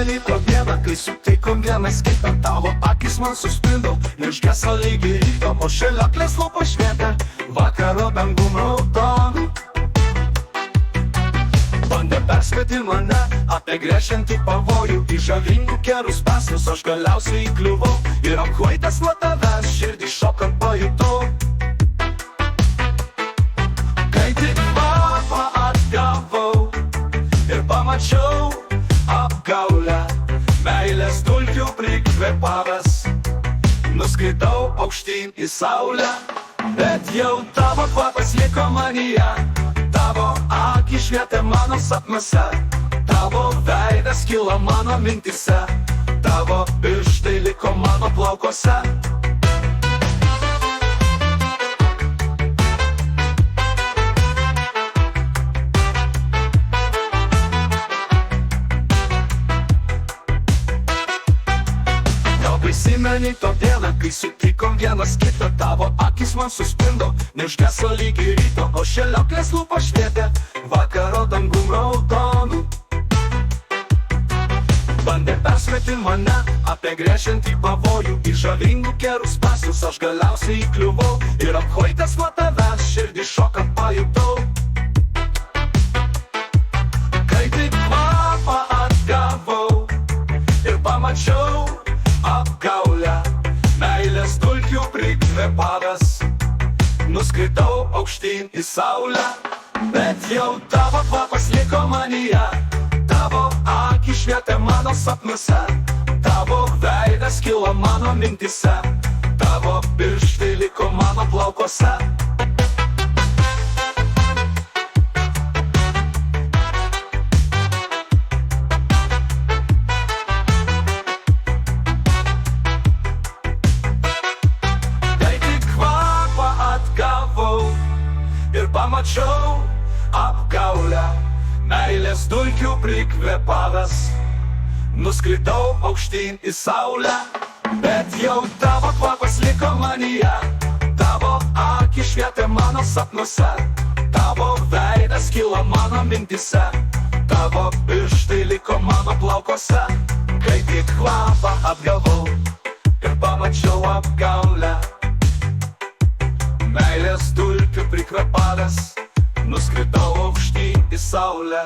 ryto dieną, kai sutikom vienas kitą, tavo akis man suspindo, neužgeso lygiai ryto, o šėlioklės lūpos švietė vakaro dangum raudonu. Bandė perspėti mane apie grėšiantį pavojų, į žavingų kerus spąstus aš galiausiai įkliuvau, ir apkvaitęs nuo tavęs širdį šokant pajutau. Kai tik kvapą atgavau ir pamačiau apgaulę, meilės dulkių prikvėpavęs, nuskridau aukštyn į saulę, bet jau tavo kvapas liko manyje. Tavo akis švietė mano sapnuose, tavo veidas kilo mano mintise, tavo pirštai liko mano plaukuose. Gal prisimeni to dieną, kai sutikom vienas kitą, tavo akis man suspindo, neužgeso lygiai ryto, o šėlioklės lūpos švietė vakaro dangum raudonu. Bandė perspėti mane apie grėšiantį pavojų, į žavingų kerų spąstus aš galiausiai įkliuvau, ir apkvaitęs nuo tavęs širdį šokant pajutau. Kai tik kvapą atgavau ir pamačiau apgaulę, meilės dulkių prikvėpavęs, nuskridau aukštyn į saulę, bet jau tavo kvapas liko manyje. Tavo akis švietė mano sapnuose, tavo veidas kilo mano mintise, tavo pirštai liko mano plaukuose. Ir pamačiau apgaulę, meilės dulkių prikvėpavęs, nuskridau aukštyn į saulę, bet jau tavo kvapas liko manyje. Tavo akis švietė mano sapnuose, tavo veidas kilo mano mintise, tavo pirštai liko mano plaukuose. Kai tik kvapą atgavau ir pamačiau apgaulę, meilės dulkių prikvėpavęs, nuskridau aukštyn į saulę.